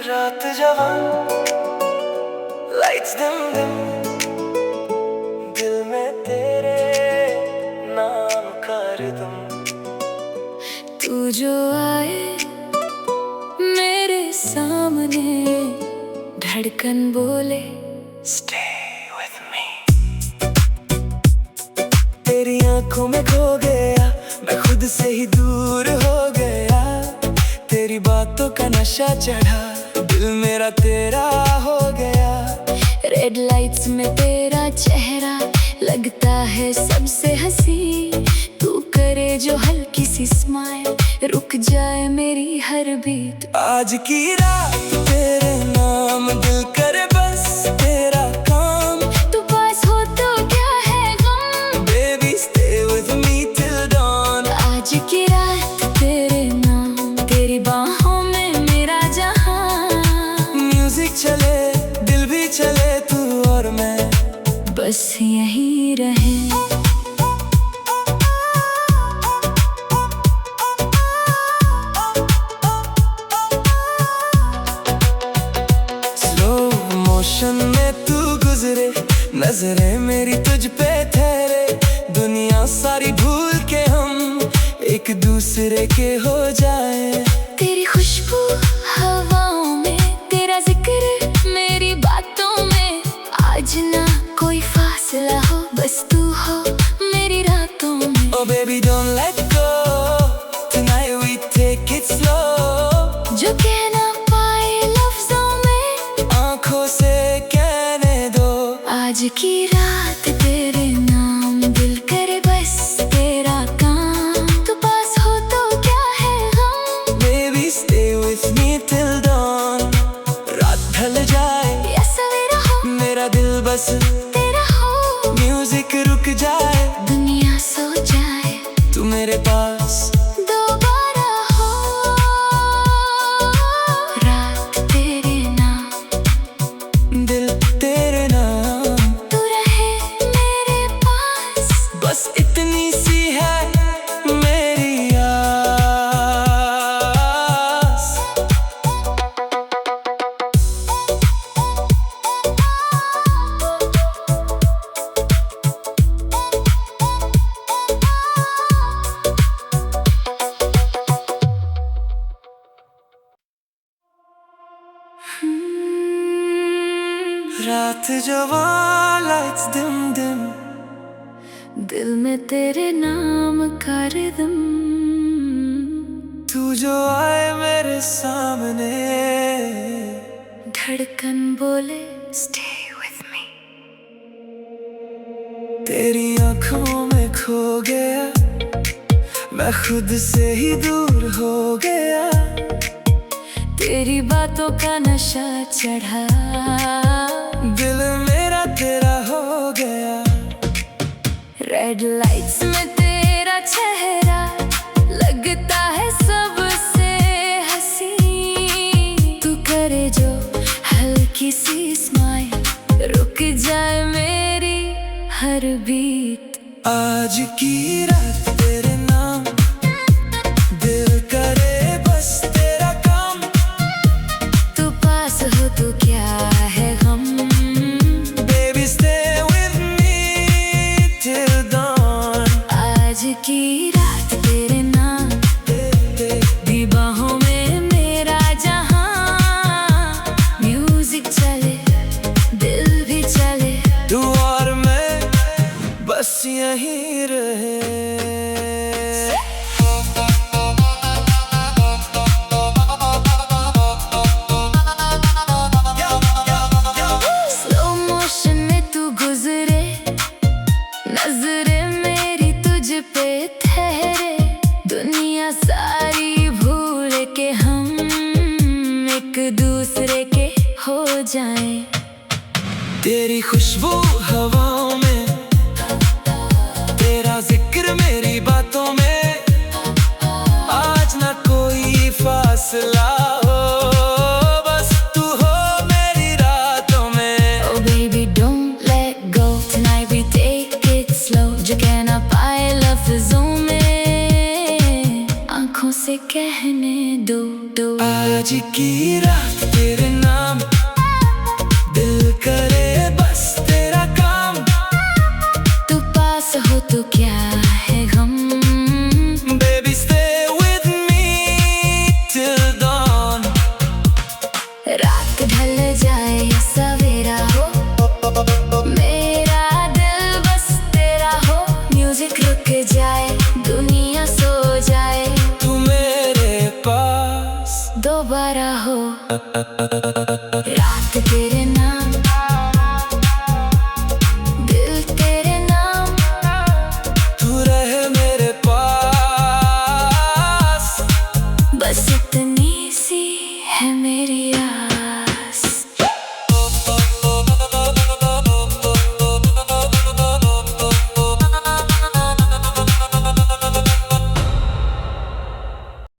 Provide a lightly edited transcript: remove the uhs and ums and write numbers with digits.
रात जवां लाइट्स दिम दिम, दिल में तेरे नाम कर दूं। तू जो आए मेरे सामने, धड़कन बोले Stay with me। तेरी आंखों में खो गया, मैं खुद से ही दूर हो गया। तेरी बातों का नशा चढ़ा, दिल मेरा तेरा हो गया। रेड लाइट्स में तेरा चेहरा लगता है सबसे हंसी। तू करे जो हल्की सी स्माइल, रुक जाए मेरी हर बीट। आज की रात तेरे नाम, दिल करे बस तेरा काम। तू पास हो तो क्या है गम, Baby stay with me till dawn। आज की रात तेरे नाम, तेरी बाहों में मेरा जहां। म्यूजिक चले दिल भी चले, तू और मैं बस यहीं रहे। मोशन में तू गुजरे, नजरें मेरी तुझ पे ठहरे। दुनिया सारी भूल के हम एक दूसरे के हो जाए। तेरी खुशबू हवाओं में, तेरा जिक्र मेरी बातों में। आज ना कोई फासला हो, बस तू हो मेरी रातों में। Oh baby don't let go, tonight we take it slow। जो कहना पाए लफ्जों में, आंखों से कहने दो। आज की रात तेरे नाम, दिल करे बस तेरा काम। तू पास हो तो क्या है गम, Baby stay with me till dawn। रात ढल जाए या सवेरा हो, मेरा दिल बस तेरा हो। म्यूजिक रुक जाए, दुनिया सो जाए, तू मेरे पास दोबारा हो। रात तेरे नाम, दिल तेरे नाम, तू रहे मेरे पास। बस इतनी सी है मेरी आस। रात जवां लाइट्स दिम दिम, दिल में तेरे नाम कर दूं। तू जो आए मेरे सामने, धड़कन बोले stay with me। तेरी आंखों में खो गया, मैं खुद से ही दूर हो गया। तेरी बातों का नशा चढ़ा, दिल मेरा तेरा हो गया। रेड लाइट्स में तेरा चेहरा लगता है सबसे हंसी। तू करे जो हल्की सी स्माइल, रुक जाए मेरी हर बीट। आज की रात तेरे नाम, दिल करे बस तेरा काम। तू पास हो तो क्या है गम, Baby stay with me till dawn। आज की रात तेरे नाम, दी बाहों में मेरा जहां। म्यूजिक चले दिल भी चले, तू और मैं बस यहीं रहे। स्लो मोशन में तू गुजरे, नजरें मेरी तुझ पे ठहरे। दुनिया सारी भूल के हम एक दूसरे के हो जाएं। तेरी खुशबू हवाओं में, तेरा जिक्र मेरी बातों में। आज ना कोई फासला हो, बस तू हो मेरी रातों में। Oh baby don't let go, tonight we take it slow। जो कहना पाए लफ्जों में, आंखों से से कहने दो आज की रात तेरे नाम, दिल करे बस तेरा काम। तू पास हो तो क्या है गम, Baby stay with me till dawn। रात ढल जाए या सवेरा हो, मेरा दिल बस तेरा हो। म्यूजिक रुक जाए, दुनिया सो जाए, तू मेरे पास दोबारा हो।